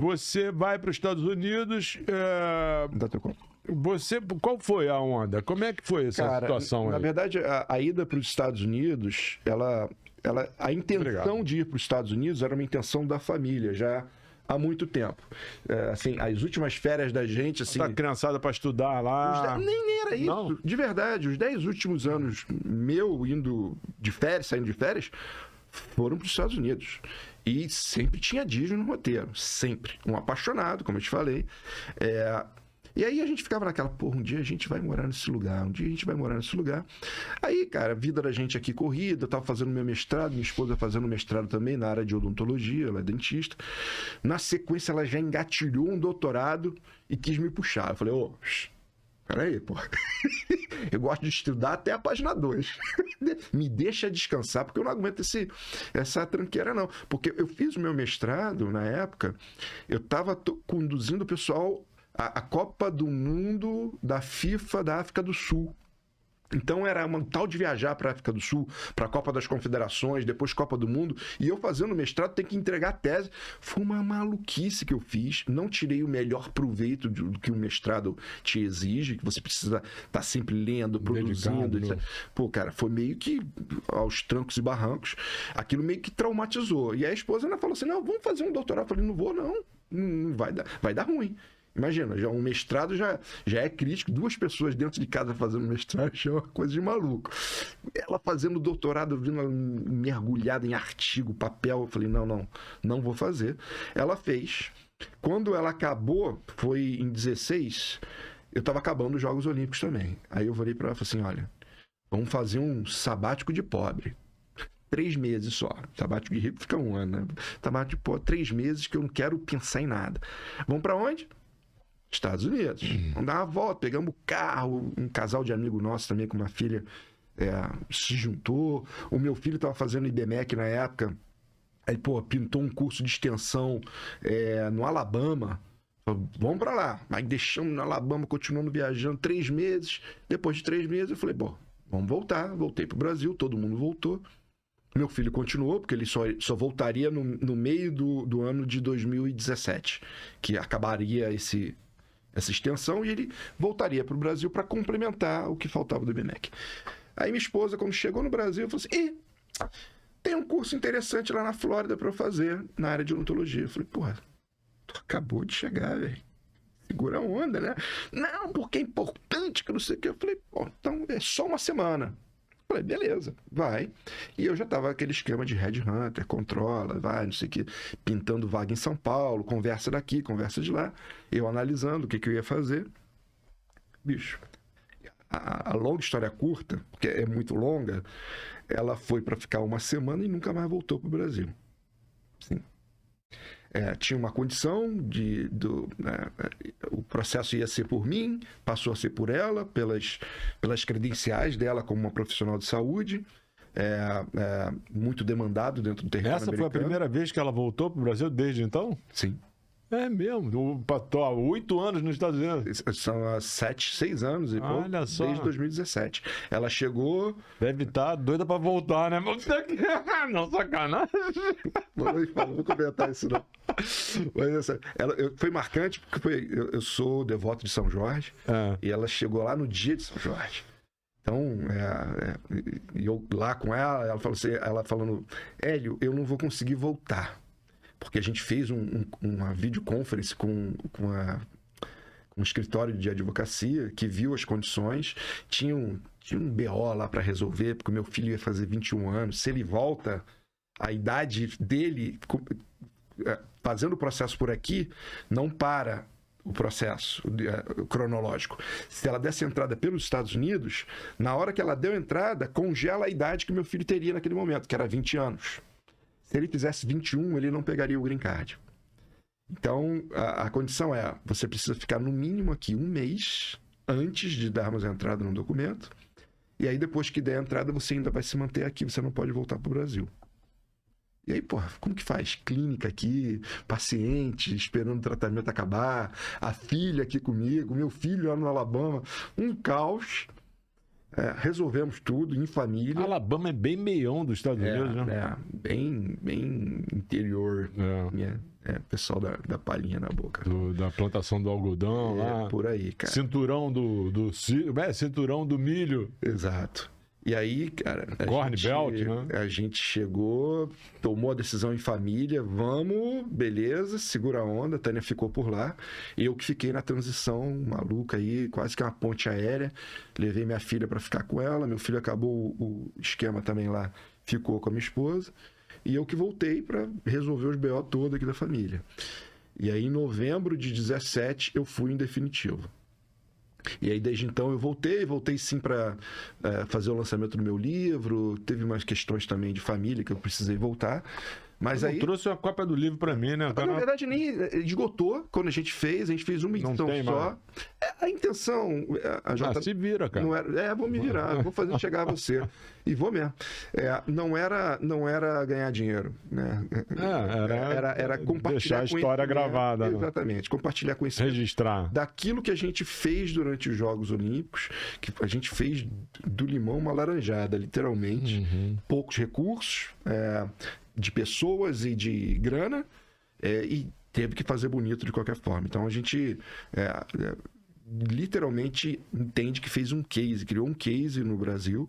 Você vai para os Estados Unidos. Dá teu conta. Qual foi a onda? Como é que foi essa situação aí? Na verdade, a ida para os Estados Unidos, a intenção de ir para os Estados Unidos era uma intenção da família, já há muito tempo. Assim, as últimas férias da gente, assim... Tá criançada para estudar lá... Nem era isso. Não. De verdade, os 10 últimos anos meu indo de férias, saindo de férias, foram para os Estados Unidos. E sempre tinha Disney no roteiro. Sempre. Um apaixonado, como eu te falei. E aí a gente ficava naquela, porra, um dia a gente vai morar nesse lugar, um dia a gente vai morar nesse lugar. Aí, cara, a vida da gente aqui corrida, eu tava fazendo meu mestrado, minha esposa fazendo mestrado também na área de odontologia, ela é dentista. Na sequência, ela já engatilhou um doutorado e quis me puxar. Eu falei, peraí, pô. Eu gosto de estudar até a página 2. Me deixa descansar, porque eu não aguento essa tranqueira, não. Porque eu fiz o meu mestrado, na época, eu tava conduzindo o pessoal a Copa do Mundo da FIFA da África do Sul. Então era um tal de viajar para a África do Sul, para a Copa das Confederações, depois Copa do Mundo, e eu fazendo mestrado tem que entregar a tese. Foi uma maluquice que eu fiz, não tirei o melhor proveito do que o mestrado te exige, que você precisa estar sempre lendo, produzindo, etc. Pô, cara, foi meio que aos trancos e barrancos, aquilo meio que traumatizou. E a esposa ainda falou assim, não, vamos fazer um doutorado. Eu falei, não vou não vai dar ruim. Imagina, já um mestrado já é crítico, 2 pessoas dentro de casa fazendo mestrado já é uma coisa de maluco. Ela fazendo doutorado, vindo mergulhada em artigo, papel, eu falei, não vou fazer. Ela fez. Quando ela acabou, foi em 16, eu estava acabando os Jogos Olímpicos também. Aí eu falei para ela e falei assim, olha, vamos fazer um sabático de pobre. 3 meses só. Sabático de rico fica 1 ano, né? Sabático de pobre, 3 meses que eu não quero pensar em nada. Vamos para onde? Estados Unidos. Vamos dar uma volta, pegamos o carro, um casal de amigo nosso também com uma filha se juntou. O meu filho estava fazendo IBMEC na época. Aí, pintou um curso de extensão no Alabama. Falei, vamos para lá. Aí deixamos no Alabama, continuando viajando 3 meses. Depois de 3 meses, eu falei, vamos voltar. Voltei pro Brasil, todo mundo voltou. Meu filho continuou, porque ele só voltaria no meio do ano de 2017, que acabaria essa extensão, e ele voltaria para o Brasil para complementar o que faltava do IBMEC. Aí minha esposa, quando chegou no Brasil, falou assim, tem um curso interessante lá na Flórida para eu fazer, na área de odontologia. Eu falei, tu acabou de chegar, velho. Segura a onda, né? Não, porque é importante, que não sei o que. Eu falei, então é só uma semana. Eu falei, beleza, vai. E eu já tava aquele esquema de headhunter, controla, vai, não sei o que, pintando vaga em São Paulo, conversa daqui, conversa de lá, eu analisando o que eu ia fazer. Bicho, a longa história curta, porque é muito longa, ela foi para ficar 1 semana e nunca mais voltou pro Brasil. Sim. Tinha uma condição o processo ia ser por mim, passou a ser por ela, pelas credenciais dela como uma profissional de saúde, muito demandado dentro do território americano. Essa foi a primeira vez que ela voltou para o Brasil desde então? Sim. É mesmo? Estou há 8 anos nos Estados Unidos. São há 6 anos, olha só. Desde 2017. Ela chegou... Deve estar doida para voltar, né? Não, sacanagem. Não vou comentar isso, não. Mas foi marcante, porque eu sou devoto de São Jorge, e ela chegou lá no dia de São Jorge. Então, eu lá com ela falou assim, ela falando, Hélio, eu não vou conseguir voltar. Porque a gente fez uma videoconference com um escritório de advocacia que viu as condições, tinha um BO lá para resolver, porque o meu filho ia fazer 21 anos. Se ele volta, a idade dele, fazendo o processo por aqui, não para o processo cronológico. Se ela desse entrada pelos Estados Unidos, na hora que ela deu entrada, congela a idade que meu filho teria naquele momento, que era 20 anos. Se ele fizesse 21, ele não pegaria o green card. Então, a condição você precisa ficar no mínimo aqui 1 mês antes de darmos a entrada no documento, e aí depois que der a entrada, você ainda vai se manter aqui, você não pode voltar para o Brasil. E aí, como que faz? Clínica aqui, paciente esperando o tratamento acabar, a filha aqui comigo, meu filho lá no Alabama, um caos. Resolvemos tudo em família. Alabama é bem meião dos Estados Unidos, né? Bem interior. Pessoal da palhinha na boca. Da plantação do algodão lá. Por aí, cara. Cinturão cinturão do milho. Exato. E aí, cara, Corn Belt, né? A gente chegou, tomou a decisão em família, vamos, beleza, segura a onda, a Tânia ficou por lá. Eu que fiquei na transição maluca aí, quase que uma ponte aérea. Levei minha filha para ficar com ela, meu filho acabou o esquema também lá, ficou com a minha esposa. E eu que voltei para resolver os BO todo aqui da família. E aí, em novembro de 17, eu fui em definitivo. E aí, desde então, eu voltei sim para fazer o lançamento do meu livro. Teve umas questões também de família que eu precisei voltar. Mas aí trouxe uma cópia do livro para mim, né? Na verdade, nem esgotou quando a gente fez uma edição só. A intenção. Se vira, cara. Não era, vou me virar, vou fazer chegar a você. E vou mesmo. Não era ganhar dinheiro, né? Era compartilhar. Deixar a história gravada. Exatamente, compartilhar conhecimento. Registrar. Daquilo que a gente fez durante os Jogos Olímpicos, que a gente fez do limão uma laranjada, literalmente. Poucos recursos. De pessoas e de grana, e teve que fazer bonito de qualquer forma. Então a gente literalmente entende que fez um case, criou um case no Brasil.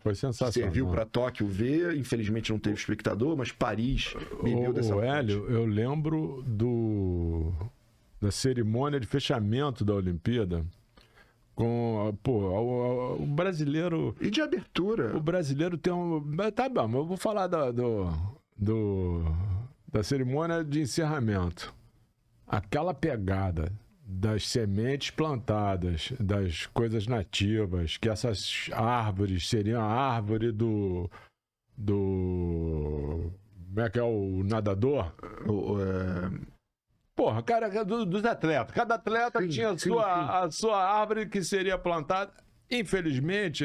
Foi sensacional. Serviu para Tóquio ver, infelizmente não teve espectador, mas Paris bebeu dessa fonte. Hélio, eu lembro da cerimônia de fechamento da Olimpíada. O brasileiro... E de abertura. O brasileiro tem Tá bom, eu vou falar da cerimônia de encerramento. Aquela pegada das sementes plantadas, das coisas nativas, que essas árvores seriam a árvore do... Como é que é o nadador? Porra, cara, dos atletas. Cada atleta tinha a sua árvore que seria plantada. Infelizmente,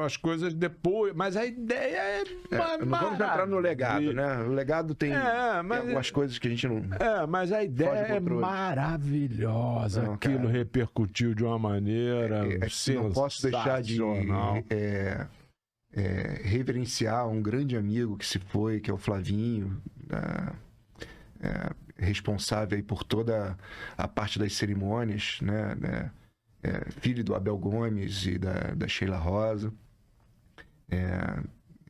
as coisas depois... Mas a ideia não vamos entrar no legado, né? O legado tem algumas coisas que a gente não... mas a ideia é maravilhosa. Aquilo repercutiu de uma maneira sensacional. Não posso deixar de reverenciar um grande amigo que se foi, que é o Flavinho, responsável aí por toda a parte das cerimônias, né? Filho do Abel Gomes e da Sheila Rosa.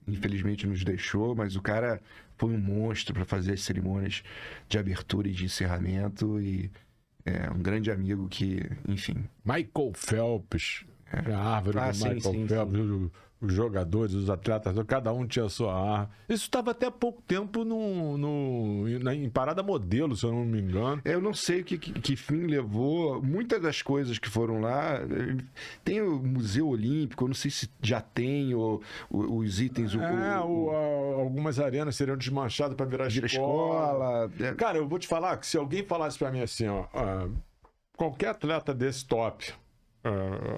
Infelizmente nos deixou, mas o cara foi um monstro para fazer as cerimônias de abertura e de encerramento, e um grande amigo que, enfim... Michael Phelps, a árvore do Michael Phelps. Sim. Os jogadores, os atletas, cada um tinha a sua árvore. Isso estava até há pouco tempo em parada modelo, se eu não me engano. Eu não sei o que fim levou. Muitas das coisas que foram lá... Tem o Museu Olímpico, eu não sei se já tem os itens... Algumas arenas seriam desmanchadas para virar escola. Cara, eu vou te falar que se alguém falasse para mim assim, qualquer atleta desse top...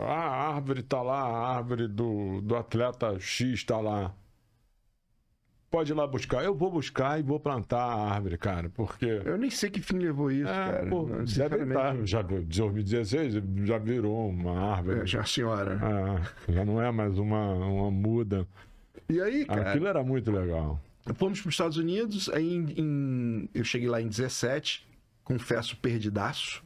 a árvore tá lá, a árvore do atleta X tá lá. Pode ir lá buscar. Eu vou buscar e vou plantar a árvore, cara, porque... Eu nem sei que fim levou isso, cara. Deve estar. Já, 2016 já virou uma árvore. Já a senhora. Já não é mais uma muda. E aí, cara... Aquilo era muito legal. Fomos para os Estados Unidos, aí eu cheguei lá em 17, confesso, perdidaço,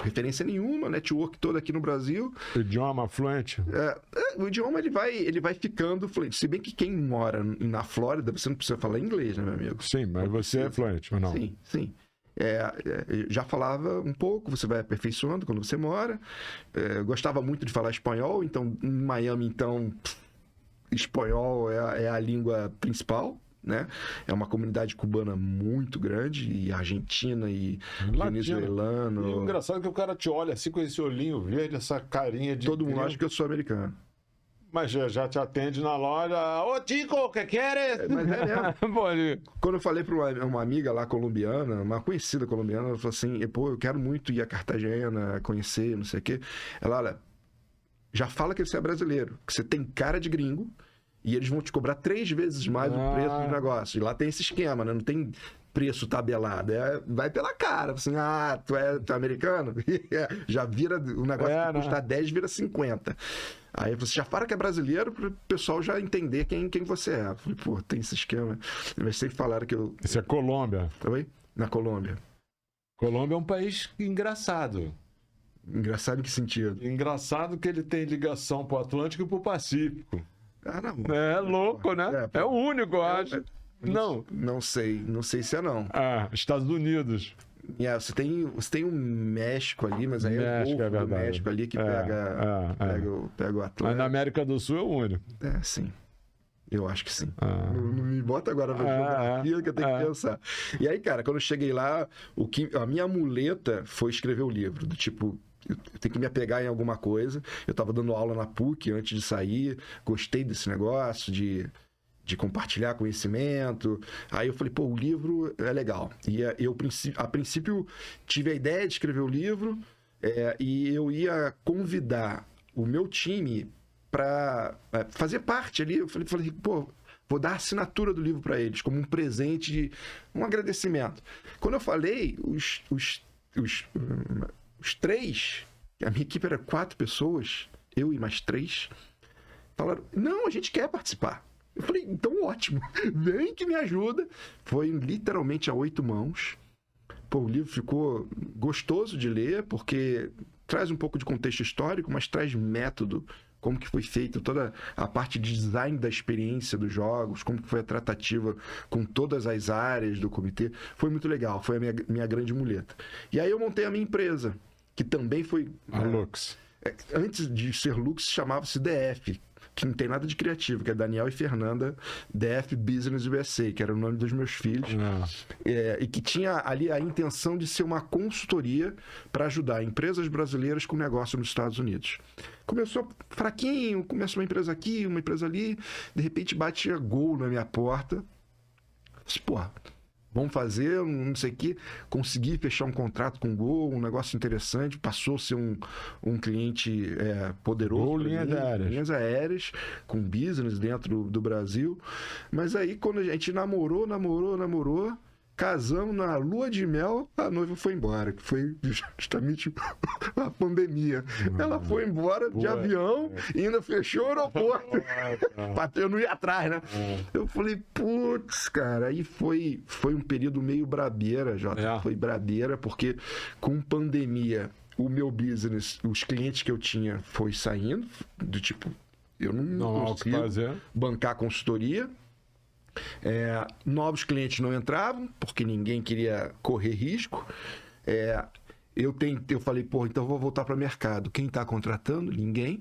referência nenhuma, network todo aqui no Brasil. Idioma fluente? O idioma ele vai ficando fluente. Se bem que quem mora na Flórida, você não precisa falar inglês, né, meu amigo? Sim, mas você é fluente, ou não? Sim. Já falava um pouco, você vai aperfeiçoando quando você mora. Gostava muito de falar espanhol, então em Miami, espanhol é a língua principal. Né? É uma comunidade cubana muito grande, e argentina e venezuelano. E o engraçado é que o cara te olha assim com esse olhinho verde, essa carinha de... Todo mundo acha que eu sou americano. Mas já te atende na loja. Ô, Tico, que queres? Mas mesmo. Quando eu falei para uma amiga lá colombiana, uma conhecida colombiana, ela falou assim, eu quero muito ir a Cartagena, conhecer, não sei o quê. Ela, olha, já fala que você é brasileiro, que você tem cara de gringo, e eles vão te cobrar 3 vezes mais o preço do negócio. E lá tem esse esquema, né? Não tem preço tabelado. Vai pela cara. Assim, tu é americano? Já vira o negócio que custa 10, vira 50. Aí você já fala que é brasileiro para o pessoal já entender quem você é. Eu falei, pô, tem esse esquema. Mas sempre falaram que eu... Isso é Colômbia. Oi? Na Colômbia. Colômbia é um país engraçado. Engraçado em que sentido? Engraçado que ele tem ligação pro Atlântico e pro Pacífico. Não. É louco, né? É o único, eu acho. Não. Não sei se é não. Estados Unidos. Você tem o México ali, mas aí é o Golfo do México ali que pega o Atlântico. Mas na América do Sul é o único. Sim. Eu acho que sim. Não me bota agora pra geografia que eu tenho que pensar. E aí, cara, quando eu cheguei lá, a minha muleta foi escrever o livro. Do tipo, eu tenho que me apegar em alguma coisa. Eu tava dando aula na PUC antes de sair. Gostei desse negócio de compartilhar conhecimento. Aí eu falei, pô, o livro é legal. E eu, a princípio, tive a ideia de escrever o livro e eu ia convidar o meu time para fazer parte ali. Eu falei, pô, vou dar a assinatura do livro para eles, como um presente, um agradecimento. Quando eu falei, os três, a minha equipe era 4 pessoas, eu e mais 3, falaram, não, a gente quer participar. Eu falei, então ótimo, vem que me ajuda. Foi literalmente a 8 mãos. Pô, o livro ficou gostoso de ler, porque traz um pouco de contexto histórico, mas traz método, como que foi feito toda a parte de design da experiência dos jogos, como que foi a tratativa com todas as áreas do comitê. Foi muito legal, foi a minha grande muleta. E aí eu montei a minha empresa, que também foi... A Lux. Antes de ser Lux, chamava-se DF, que não tem nada de criativo, que é Daniel e Fernanda DF Business USA, que era o nome dos meus filhos, e que tinha ali a intenção de ser uma consultoria para ajudar empresas brasileiras com negócio nos Estados Unidos. Começou fraquinho, começou uma empresa aqui, uma empresa ali, de repente batia Gol na minha porta. Porra, vamos fazer, não sei o quê. Consegui fechar um contrato com o Gol, um negócio interessante, passou a ser um cliente poderoso. Gol, linhas aéreas, com business dentro do Brasil. Mas aí, quando a gente namorou, casamos na lua de mel, a noiva foi embora, que foi justamente a pandemia. Ela foi embora de avião e ainda fechou o aeroporto. Eu não ia atrás, né? Eu falei, putz, cara, aí foi um período meio brabeira, Jota. Foi brabeira, porque com pandemia, o meu business, os clientes que eu tinha foi saindo, do tipo, eu não consigo bancar consultoria. Novos clientes não entravam, porque ninguém queria correr risco. Eu falei, pô, então vou voltar para o mercado. Quem está contratando? Ninguém.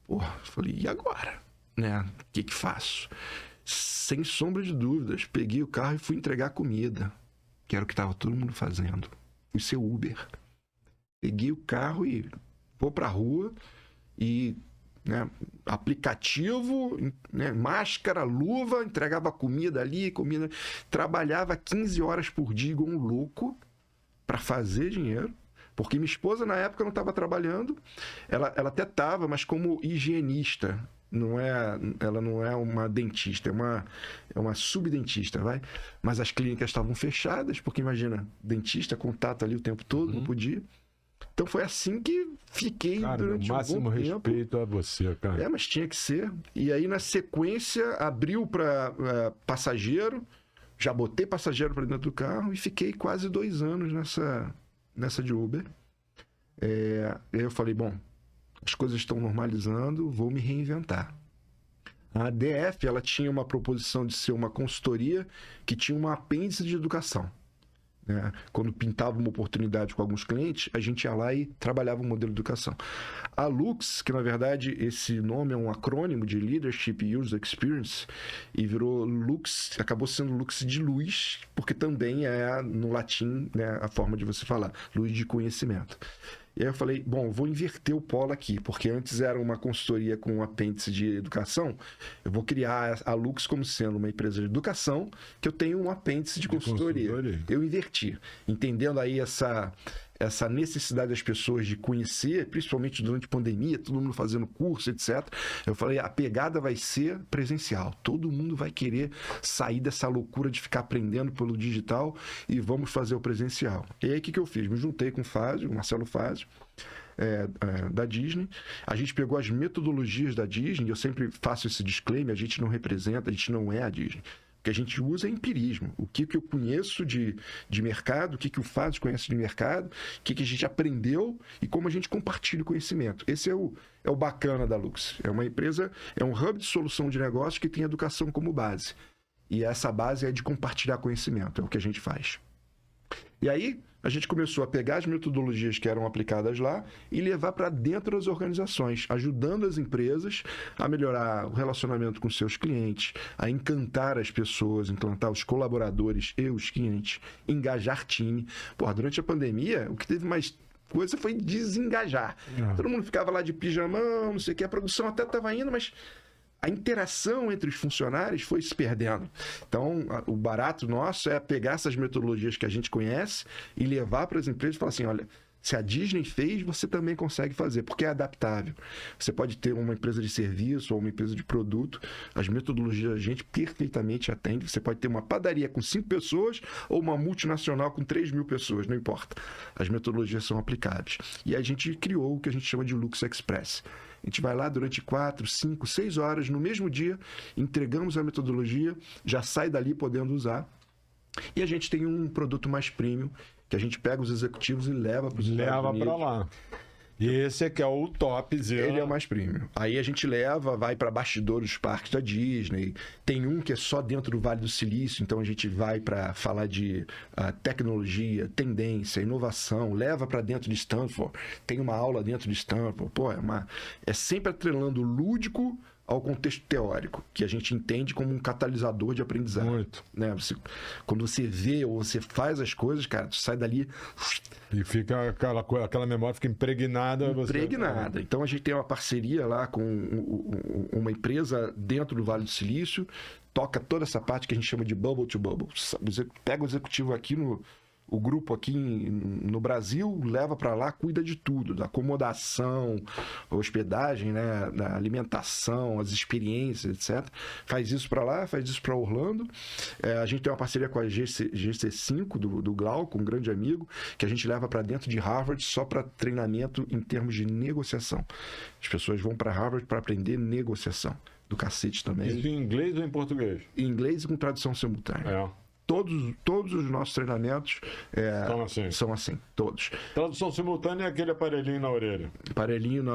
Pô, falei, e agora? Né? O que faço? Sem sombra de dúvidas, peguei o carro e fui entregar comida, que era o que estava todo mundo fazendo. Fui ser Uber. Peguei o carro e vou para a rua e... aplicativo, máscara, luva, entregava comida ali, trabalhava 15 horas por dia igual um louco para fazer dinheiro, porque minha esposa na época não estava trabalhando, ela até estava, mas como higienista, ela não é uma dentista, é uma subdentista, mas as clínicas estavam fechadas, porque imagina, dentista, contato ali o tempo todo, não podia. Então foi assim que fiquei, cara, durante um bom tempo. Máximo respeito a você, cara. Mas tinha que ser. E aí, na sequência, abriu para passageiro, já botei passageiro para dentro do carro e fiquei quase 2 anos nessa de Uber. Aí eu falei, bom, as coisas estão normalizando, vou me reinventar. A DF, ela tinha uma proposição de ser uma consultoria que tinha uma apêndice de educação. Quando pintava uma oportunidade com alguns clientes, a gente ia lá e trabalhava o modelo de educação. A Lux, que na verdade esse nome é um acrônimo de Leadership User Experience, e virou Lux, acabou sendo Lux de luz, porque também é no latim, a forma de você falar, luz de conhecimento. E aí eu falei, bom, vou inverter o polo aqui, porque antes era uma consultoria com um apêndice de educação, eu vou criar a Lux como sendo uma empresa de educação, que eu tenho um apêndice de consultoria. Eu inverti, entendendo aí essa essa necessidade das pessoas de conhecer, principalmente durante a pandemia, todo mundo fazendo curso, etc. Eu falei, a pegada vai ser presencial. Todo mundo vai querer sair dessa loucura de ficar aprendendo pelo digital e vamos fazer o presencial. E aí, o que eu fiz? Me juntei com o Fázio, o Marcelo Fázio, da Disney. A gente pegou as metodologias da Disney, eu sempre faço esse disclaimer, a gente não representa, a gente não é a Disney. O que a gente usa é empirismo. O que eu conheço de mercado, o que o Fázio conhece de mercado, o que a gente aprendeu e como a gente compartilha o conhecimento. Esse é o bacana da Lux. É uma empresa, é um hub de solução de negócio que tem educação como base. E essa base é de compartilhar conhecimento, é o que a gente faz. E aí, a gente começou a pegar as metodologias que eram aplicadas lá e levar para dentro das organizações, ajudando as empresas a melhorar o relacionamento com seus clientes, a encantar as pessoas, encantar os colaboradores e os clientes, engajar time. Porra, durante a pandemia, o que teve mais coisa foi desengajar. Todo mundo ficava lá de pijamão, não sei o que, a produção até estava indo, mas a interação entre os funcionários foi se perdendo. Então, o barato nosso é pegar essas metodologias que a gente conhece e levar para as empresas e falar assim, olha, se a Disney fez, você também consegue fazer, porque é adaptável. Você pode ter uma empresa de serviço ou uma empresa de produto, as metodologias a gente perfeitamente atende. Você pode ter uma padaria com 5 pessoas ou uma multinacional com 3.000 pessoas, não importa. As metodologias são aplicáveis. E a gente criou o que a gente chama de Lux Express. A gente vai lá durante 4, 5, 6 horas, no mesmo dia, entregamos a metodologia, já sai dali podendo usar. E a gente tem um produto mais premium, que a gente pega os executivos e leva para os Estados Unidos. Leva para lá. E esse aqui é o topzero. Ele é o mais premium. Aí a gente leva, vai para bastidores dos parques da Disney. Tem um que é só dentro do Vale do Silício, então a gente vai para falar de tecnologia, tendência, inovação, leva para dentro de Stanford. Tem uma aula dentro de Stanford. Pô, é sempre atrelando o lúdico ao contexto teórico, que a gente entende como um catalisador de aprendizado. Muito. Né? Quando você vê ou você faz as coisas, cara, tu sai dali... E fica aquela memória fica impregnada. Impregnada. Então, a gente tem uma parceria lá com uma empresa dentro do Vale do Silício, toca toda essa parte que a gente chama de bubble to bubble. Pega o executivo aqui o grupo aqui no Brasil, leva para lá, cuida de tudo, da acomodação, hospedagem, né, da alimentação, as experiências, etc. Faz isso para lá, faz isso para Orlando. A gente tem uma parceria com a GC5 do Glauco, um grande amigo, que a gente leva para dentro de Harvard só para treinamento em termos de negociação. As pessoas vão para Harvard para aprender negociação. Do cacete também. Isso em inglês ou em português? Em inglês e com tradução simultânea. Todos os nossos treinamentos são assim, todos. Tradução simultânea é aquele aparelhinho na orelha. Aparelhinho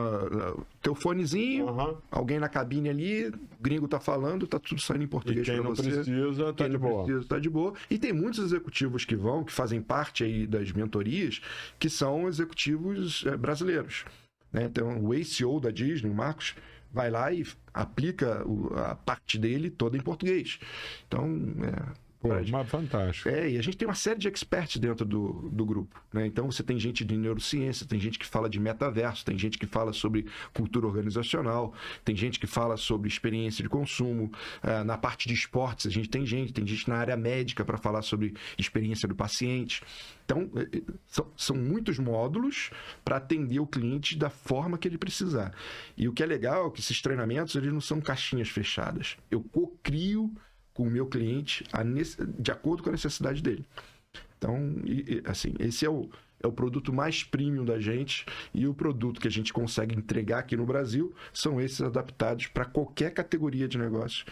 teu fonezinho, alguém na cabine ali, gringo tá falando, tá tudo saindo em português para você. Quem não precisa, tá de boa. Precisa, tá de boa. E tem muitos executivos que fazem parte aí das mentorias, que são executivos brasileiros. Né? Então, o ACO da Disney, o Marcos, vai lá e aplica a parte dele toda em português. Então, mas fantástico. E a gente tem uma série de experts dentro do grupo. Né? Então, você tem gente de neurociência, tem gente que fala de metaverso, tem gente que fala sobre cultura organizacional, tem gente que fala sobre experiência de consumo. Na parte de esportes, a gente tem gente na área médica para falar sobre experiência do paciente. Então, são muitos módulos para atender o cliente da forma que ele precisar. E o que é legal é que esses treinamentos eles não são caixinhas fechadas. Eu co-crio com o meu cliente de acordo com a necessidade dele. Então, assim, esse é o produto mais premium da gente, e o produto que a gente consegue entregar aqui no Brasil são esses adaptados para qualquer categoria de negócio